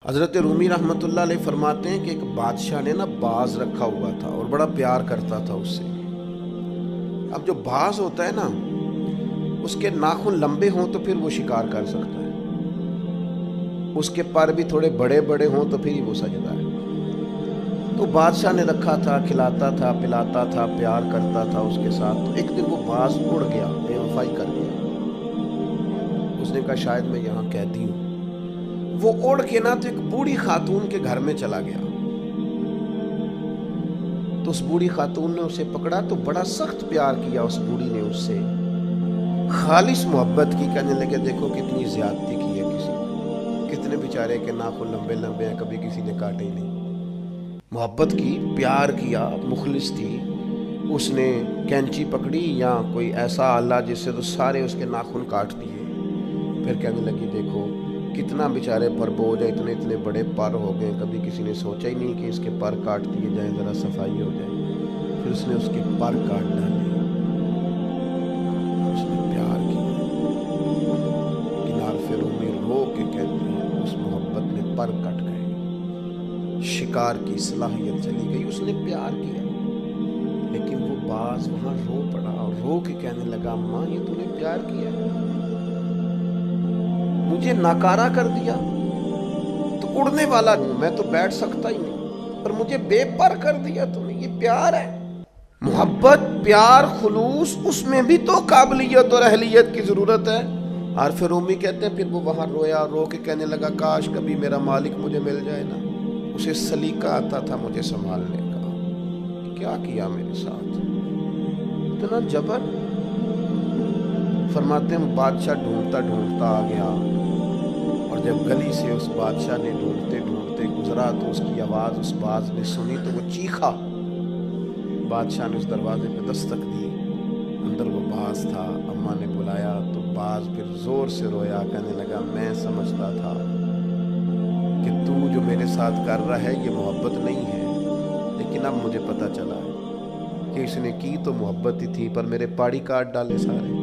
حضرت رومی رحمۃ اللہ علیہ فرماتے ہیں کہ ایک بادشاہ نے نا باز رکھا ہوا تھا اور بڑا پیار کرتا تھا اس سے۔ اب جو باز ہوتا ہے نا، اس کے ناخن لمبے ہوں تو پھر وہ شکار کر سکتا ہے، اس کے پر بھی تھوڑے بڑے بڑے ہوں تو پھر ہی وہ سجدہ ہے۔ تو بادشاہ نے رکھا تھا، کھلاتا تھا، پلاتا تھا، پیار کرتا تھا اس کے ساتھ۔ تو ایک دن وہ باز اڑ گیا، بے وفائی کر گیا۔ اس نے کہا شاید میں یہاں قیدی ہوں۔ وہ اڑ کے نا تو ایک بوڑھی خاتون کے گھر میں چلا گیا۔ تو اس بوڑھی خاتون نے اسے پکڑا تو بڑا سخت پیار کیا اس بوڑھی نے اس سے، خالص محبت کی۔ کہنے لگے دیکھو کتنی زیادتی کی ہے کسی نے، کتنے بیچارے کے ناخن لمبے لمبے ہیں، کبھی کسی نے کاٹے ہی نہیں۔ محبت کی، پیار کیا، مخلص تھی۔ اس نے کینچی پکڑی یا کوئی ایسا آلہ جس سے تو سارے اس کے ناخن کاٹ دیے۔ پھر کہنے لگی دیکھو کتنا بیچارے پر بوجھ ہے، اتنے اتنے بڑے پر ہو گئے، کبھی کسی نے سوچا ہی نہیں کہ اس کے پر کاٹ دیے جائیں، ذرا صفائی ہو جائے۔ پھر اس نے اس کے پر کاٹ ڈالے، اس نے پیار کیا۔ کنار رومی رو کے کہتی ہے اس محبت میں پر کٹ گئے، شکار کی صلاحیت چلی گئی۔ اس نے پیار کیا، لیکن وہ باز وہاں رو پڑا اور رو کے کہنے لگا ماں یہ تو نے پیار کیا، مجھے ناکارہ کر دیا، تو اڑنے والا ہوں میں، تو بیٹھ سکتا ہی نہیں، پر مجھے بے پر کر دیا تم نے۔ یہ پیار ہے، محبت، پیار، خلوص، اس میں بھی تو قابلیت اور اہلیت کی ضرورت ہے۔ عارف رومی کہتے ہیں پھر وہ وہاں رویا، رو کے کہنے لگا کاش کبھی میرا مالک مجھے مل جائے نا، اسے سلیقہ آتا تھا مجھے سنبھالنے کا، کیا کیا میرے ساتھ، اتنا جبر۔ فرماتے ہیں بادشاہ ڈھونڈتا ڈھونڈتا آ گیا، اور جب گلی سے اس بادشاہ نے ڈھونڈتے ڈھونڈتے گزرا تو اس کی آواز اس باز نے سنی تو وہ چیخا۔ بادشاہ نے اس دروازے پہ دستک دی، اندر وہ باز تھا۔ اماں نے بلایا تو باز پھر زور سے رویا، کہنے لگا میں سمجھتا تھا کہ تو جو میرے ساتھ کر رہا ہے یہ محبت نہیں ہے، لیکن اب مجھے پتہ چلا ہے کہ اس نے کی تو محبت ہی تھی، پر میرے پاڑی کاٹ ڈالے سارے۔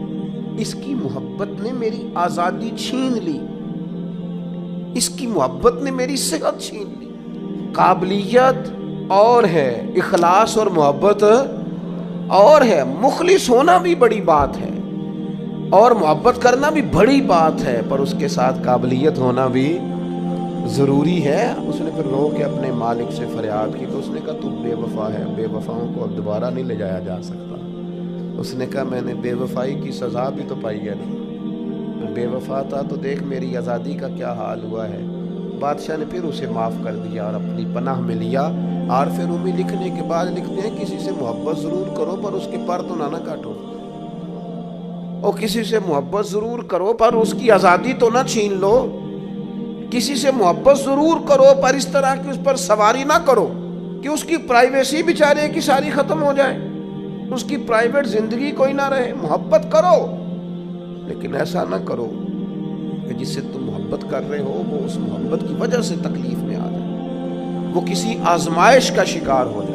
اس کی محبت نے میری آزادی چھین لی، اس کی محبت نے میری صحت چھین لی۔ قابلیت اور ہے، اخلاص اور محبت اور ہے، مخلص ہونا بھی بڑی بات ہے اور محبت کرنا بھی بڑی بات ہے، پر اس کے ساتھ قابلیت ہونا بھی ضروری ہے۔ اس نے پھر رو کے اپنے مالک سے فریاد کی تو اس نے کہا تو بے وفا ہے، بے وفاؤں کو اب دوبارہ نہیں لے جایا جا سکتا۔ اس نے کہا میں نے بے وفائی کی سزا بھی تو پائی ہے نا، میں بے وفا تھا تو دیکھ میری آزادی کا کیا حال ہوا ہے۔ بادشاہ نے پھر اسے معاف کر دیا اور اپنی پناہ میں لیا۔ عارف رومی لکھنے کے بعد لکھتے ہیں کسی سے محبت ضرور کرو پر اس کے پر تو نہ کاٹو، اور کسی سے محبت ضرور کرو پر اس کی آزادی تو نہ چھین لو۔ کسی سے محبت ضرور کرو پر اس طرح کی اس پر سواری نہ کرو کہ اس کی پرائیویسی بیچارے کی ساری ختم ہو جائے، اس کی پرائیویٹ زندگی کوئی نہ رہے۔ محبت کرو لیکن ایسا نہ کرو کہ جس سے تم محبت کر رہے ہو وہ اس محبت کی وجہ سے تکلیف میں آ جائے، وہ کسی آزمائش کا شکار ہو جائے۔